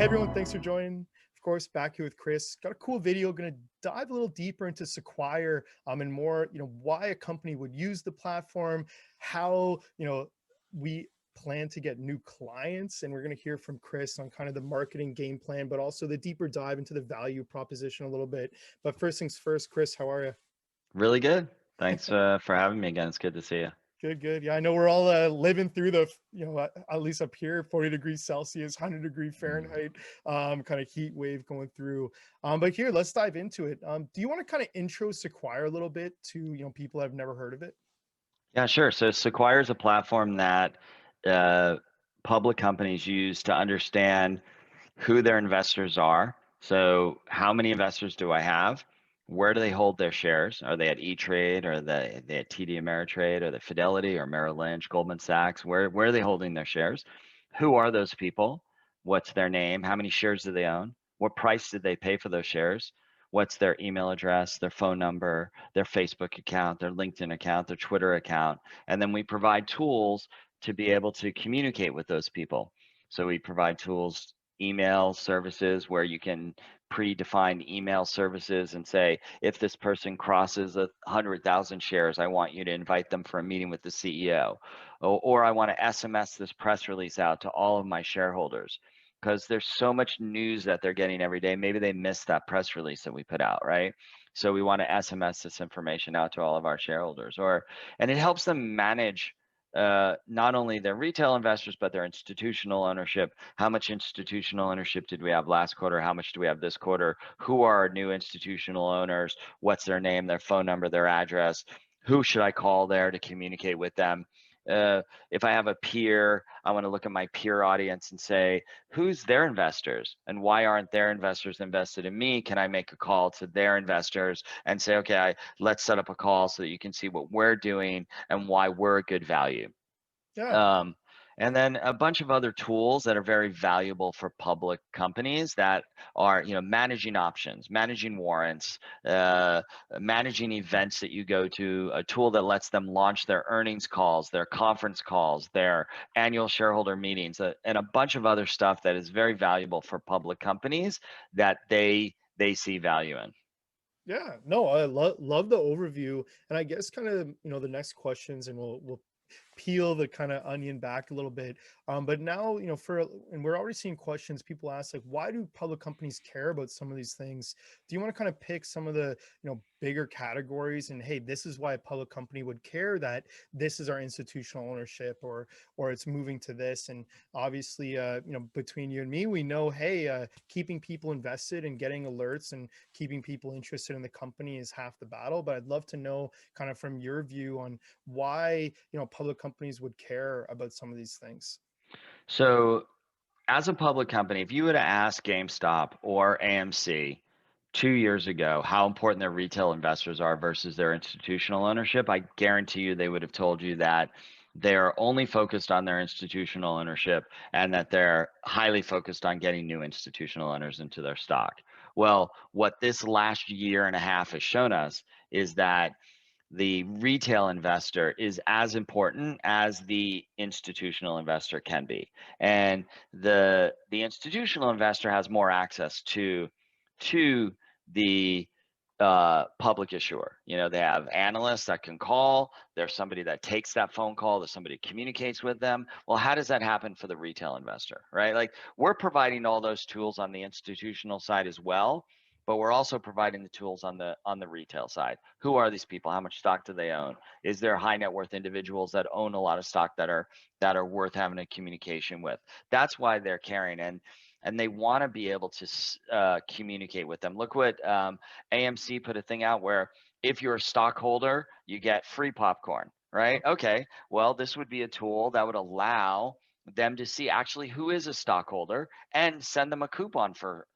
everyone, thanks for joining. Of course, back here with Chris. Got a cool video. Going to dive a little deeper into Sequire, and more, why a company would use the platform, how, we plan to get new clients, and we're going to hear from Chris on kind of the marketing game plan, but also the deeper dive into the value proposition a little bit. But first things first, Chris, how are you? Really good. Thanks for having me again. It's good to see you. Good, good. Yeah, I know we're all living through the, at least up here, 40 degrees Celsius, 100-degree Fahrenheit, kind of heat wave going through. But here, let's dive into it. Do you want to kind of intro Sequire a little bit to, people that have never heard of it? Yeah, sure. So Sequire is a platform that public companies use to understand who their investors are. So how many investors do I have? Where do they hold their shares? Are they at E-Trade? Are they at TD Ameritrade? Are they Fidelity or Merrill Lynch, Goldman Sachs? Where are they holding their shares? Who are those people? What's their name? How many shares do they own? What price did they pay for those shares? What's their email address, their phone number, their Facebook account, their LinkedIn account, their Twitter account? And then we provide tools to be able to communicate with those people. So we provide tools, email services where you can predefine email services and say, if this person crosses 100,000 shares, I want you to invite them for a meeting with the CEO. Or I want to SMS this press release out to all of my shareholders, because there's so much news that they're getting every day. Maybe they missed that press release that we put out, right? So we want to SMS this information out to all of our shareholders. And it helps them manage not only their retail investors, but their institutional ownership. How much institutional ownership did we have last quarter? How much do we have this quarter? Who are our new institutional owners? What's their name, their phone number, their address? Who should I call there to communicate with them? If I have a peer, I want to look at my peer audience and say, who's their investors and why aren't their investors invested in me? Can I make a call to their investors and say, okay, let's set up a call so that you can see what we're doing and why we're a good value. Yeah. Um, and then a bunch of other tools that are very valuable for public companies that are, managing options, managing warrants, managing events that you go to, a tool that lets them launch their earnings calls, their conference calls, their annual shareholder meetings, and a bunch of other stuff that is very valuable for public companies that they see value in. Yeah, no, I love the overview. And I guess kind of, the next questions, and we'll peel the kind of onion back a little bit. But now, and we're already seeing questions. People ask, like, why do public companies care about some of these things? Do you want to kind of pick some of the, bigger categories, and hey, this is why a public company would care, that this is our institutional ownership, or it's moving to this? And obviously, between you and me, we know, hey, keeping people invested and getting alerts and keeping people interested in the company is half the battle. But I'd love to know kind of from your view on why, public companies would care about some of these things. So as a public company, if you were to ask GameStop or AMC 2 years ago how important their retail investors are versus their institutional ownership, I guarantee you they would have told you that they're only focused on their institutional ownership and that they're highly focused on getting new institutional owners into their stock. Well, what this last year and a half has shown us is that the retail investor is as important as the institutional investor can be. And the institutional investor has more access to the public issuer. They have analysts that can call. There's somebody that takes that phone call. There's somebody who communicates with them. Well, how does that happen for the retail investor, right? Like, we're providing all those tools on the institutional side as well, but we're also providing the tools on the retail side. Who are these people? How much stock do they own? Is there high net worth individuals that own a lot of stock that are worth having a communication with? That's why they're caring, and they want to be able to communicate with them. Look what AMC put a thing out where if you're a stockholder, you get free popcorn, right? Okay, well, this would be a tool that would allow them to see actually who is a stockholder and send them a coupon for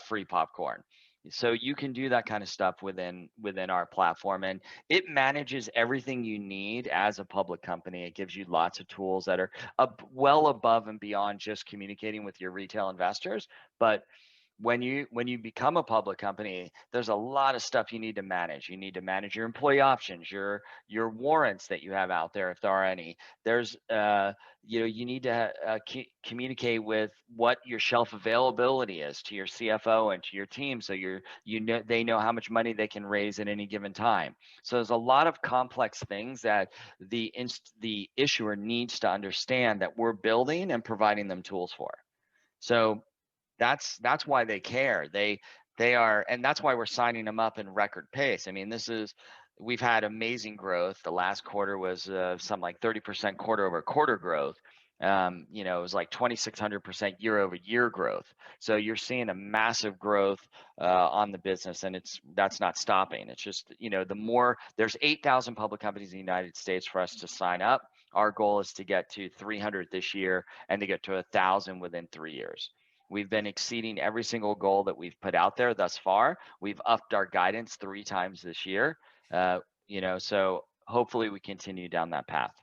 free popcorn. So you can do that kind of stuff within our platform, and it manages everything you need as a public company. It gives you lots of tools that are well above and beyond just communicating with your retail investors, but when you become a public company, there's a lot of stuff you need to manage. You need to manage your employee options, your warrants that you have out there, if there are any. There's you need to communicate with what your shelf availability is to your CFO and to your team, so they know how much money they can raise at any given time. So there's a lot of complex things that the issuer needs to understand that we're building and providing them tools for. So that's why they care. They are, and that's why we're signing them up in record pace. I mean, we've had amazing growth. The last quarter was something like 30% quarter over quarter growth. It was like 2,600% year over year growth. So you're seeing a massive growth on the business, and that's not stopping. It's just, there's 8,000 public companies in the United States for us to sign up. Our goal is to get to 300 this year and to get to 1,000 within 3 years. We've been exceeding every single goal that we've put out there thus far. We've upped our guidance 3 times this year. So hopefully we continue down that path.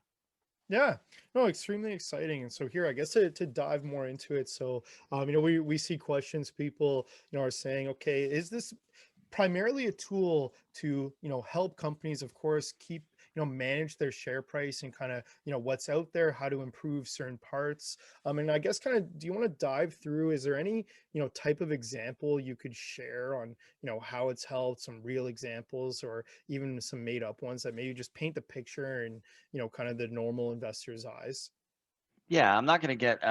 Yeah, no, extremely exciting. And so here, I guess to dive more into it. So, we see questions people, are saying, okay, is this primarily a tool to, help companies, of course, keep, manage their share price and kind of, what's out there, how to improve certain parts. And I guess kind of, do you want to dive through, is there any, type of example you could share on, how it's helped, some real examples or even some made up ones that maybe just paint the picture and, kind of the normal investor's eyes? Yeah, I'm not going to get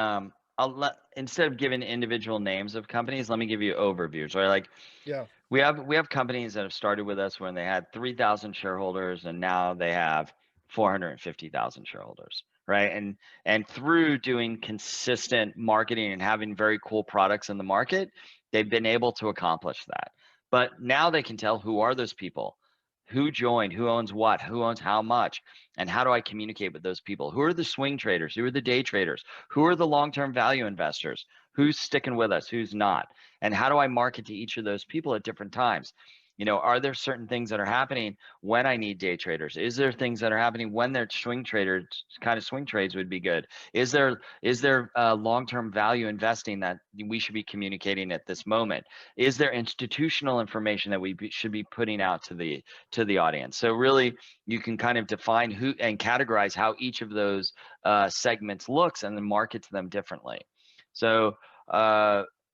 instead of giving individual names of companies, let me give you overviews, right? Like Yeah. we have companies that have started with us when they had 3,000 shareholders, and now they have 450,000 shareholders, right? And through doing consistent marketing and having very cool products in the market, they've been able to accomplish that. But now they can tell who are those people, who joined, who owns what, who owns how much, and how do I communicate with those people? Who are the swing traders? Who are the day traders? Who are the long-term value investors? Who's sticking with us? Who's not? And how do I market to each of those people at different times? Are there certain things that are happening when I need day traders? Is there things that are happening when they're swing traders? Kind of swing trades would be good. Is there long-term value investing that we should be communicating at this moment? Is there institutional information that we should be putting out to the audience? So really, you can kind of define who and categorize how each of those segments looks, and then market to them differently. So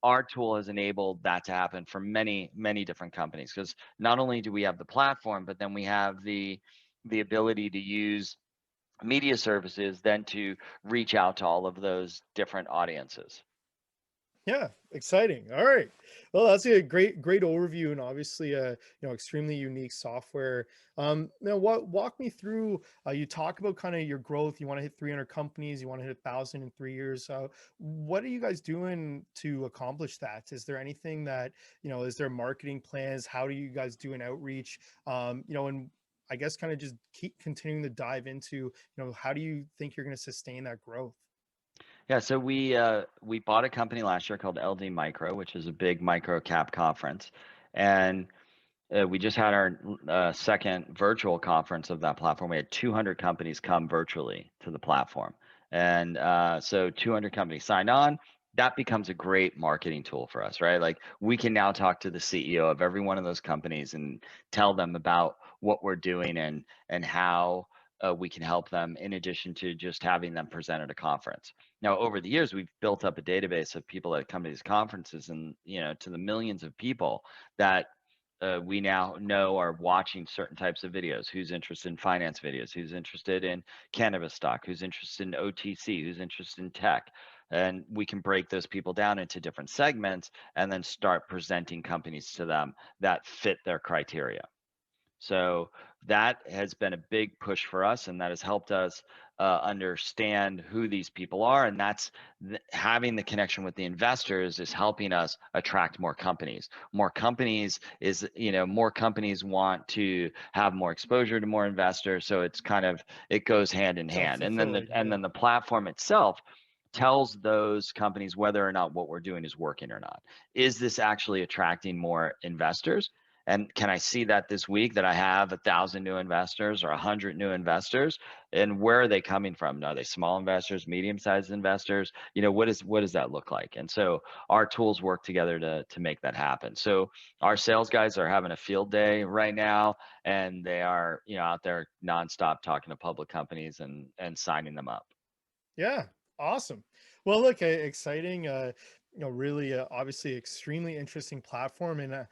our tool has enabled that to happen for many, many different companies, because not only do we have the platform, but then we have the ability to use media services then to reach out to all of those different audiences. Yeah, exciting. All right. Well, that's a great overview, and obviously extremely unique software. Now walk me through, you talk about kind of your growth. You want to hit 300 companies, you want to hit 1,000 in 3 years. What are you guys doing to accomplish that? Is there anything that, is there marketing plans? How do you guys do an outreach? And I guess kind of just keep continuing to dive into, how do you think you're going to sustain that growth? Yeah, so we bought a company last year called LD Micro, which is a big micro cap conference, and we just had our second virtual conference of that platform. We had 200 companies come virtually to the platform, and so 200 companies signed on. That becomes a great marketing tool for us, right? Like we can now talk to the CEO of every one of those companies and tell them about what we're doing and how we can help them, in addition to just having them present at a conference. Now, over the years, we've built up a database of people that come to these conferences, and to the millions of people that we now know are watching certain types of videos. Who's interested in finance videos? Who's interested in cannabis stock? Who's interested in OTC? Who's interested in tech? And we can break those people down into different segments and then start presenting companies to them that fit their criteria. So that has been a big push for us, and that has helped us understand who these people are. And that's having the connection with the investors is helping us attract more companies. More companies more companies want to have more exposure to more investors. So it goes hand in hand. And then Self-fulfilling, yeah. the platform itself tells those companies whether or not what we're doing is working or not. Is this actually attracting more investors? And can I see that this week that I have 1,000 new investors or 100 new investors? And where are they coming from? Are they small investors, medium-sized investors? What does that look like? And so our tools work together to make that happen. So our sales guys are having a field day right now, and they are, out there nonstop talking to public companies and signing them up. Yeah, awesome. Well, look, exciting. Really, obviously, extremely interesting platform, and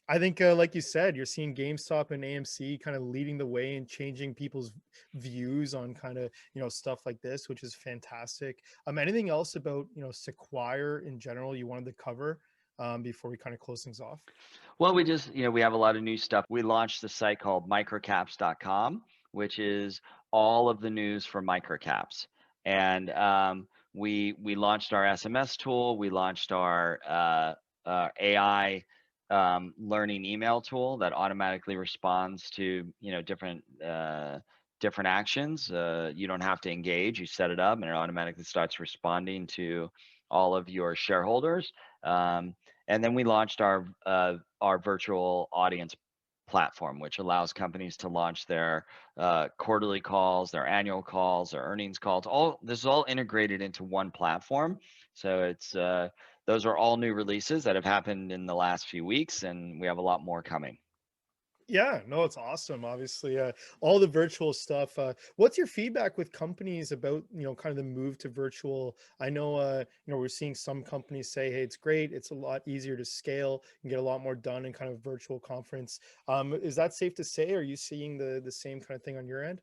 I think, like you said, you're seeing GameStop and AMC kind of leading the way and changing people's views on kind of stuff like this, which is fantastic. Anything else about Sequire in general you wanted to cover before we kind of close things off? Well, we just, we have a lot of new stuff. We launched the site called microcaps.com, which is all of the news for microcaps. And we launched our SMS tool. We launched our AI learning email tool that automatically responds to, different actions. You don't have to engage. You set it up, and it automatically starts responding to all of your shareholders. And then we launched our virtual audience platform, which allows companies to launch their quarterly calls, their annual calls, their earnings calls. All this is all integrated into one platform. So it's those are all new releases that have happened in the last few weeks, and we have a lot more coming. Yeah, no, it's awesome. Obviously, all the virtual stuff. What's your feedback with companies about kind of the move to virtual? I know we're seeing some companies say, "Hey, it's great. It's a lot easier to scale and get a lot more done in kind of virtual conference." Is that safe to say? Are you seeing the same kind of thing on your end?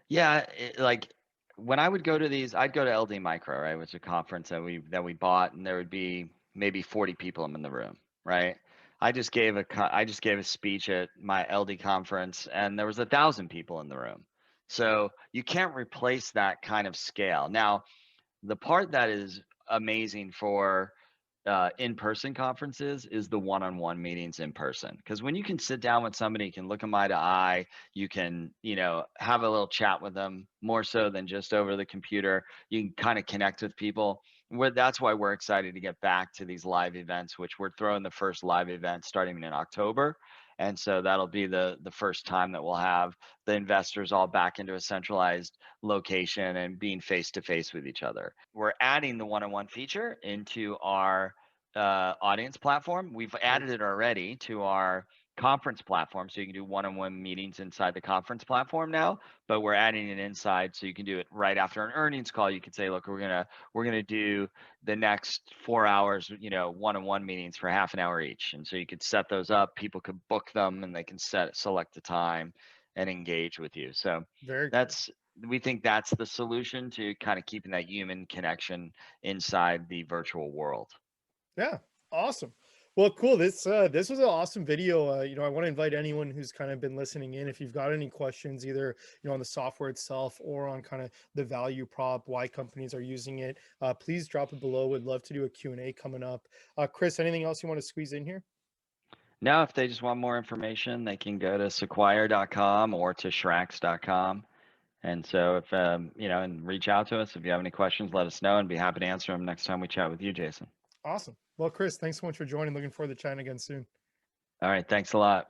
Yeah, like when I would go to these, I'd go to LD Micro, right, which is a conference that we bought, and there would be maybe 40 people in the room, right? I just gave a speech at my LD conference, and there was 1,000 people in the room. So you can't replace that kind of scale. Now, the part that is amazing for in-person conferences is the one-on-one meetings in person. Because when you can sit down with somebody, you can look them eye to eye, you can, have a little chat with them more so than just over the computer. You can kind of connect with people. That's why we're excited to get back to these live events, which we're throwing the first live event starting in October. And so that'll be the first time that we'll have the investors all back into a centralized location and being face to face with each other. We're adding the one-on-one feature into our audience platform. We've Very added it already to our conference platform, so you can do one-on-one meetings inside the conference platform now. But we're adding it inside, so you can do it right after an earnings call. You could say, "Look, we're gonna do the next 4 hours, one-on-one meetings for half an hour each," and so you could set those up. People could book them, and they can select the time and engage with you. So very cool. that's we think that's the solution to kind of keeping that human connection inside the virtual world. Yeah, awesome. Well, cool. This was an awesome video. I want to invite anyone who's kind of been listening in. If you've got any questions, either on the software itself or on kind of the value prop, why companies are using it, please drop it below. Would love to do a Q&A coming up. Chris, anything else you want to squeeze in here? Now, if they just want more information, they can go to sequire.com or to SRAX.com. And so if, and reach out to us. If you have any questions, let us know and be happy to answer them next time we chat with you, Jason. Awesome. Well, Chris, thanks so much for joining. Looking forward to chatting again soon. All right. Thanks a lot.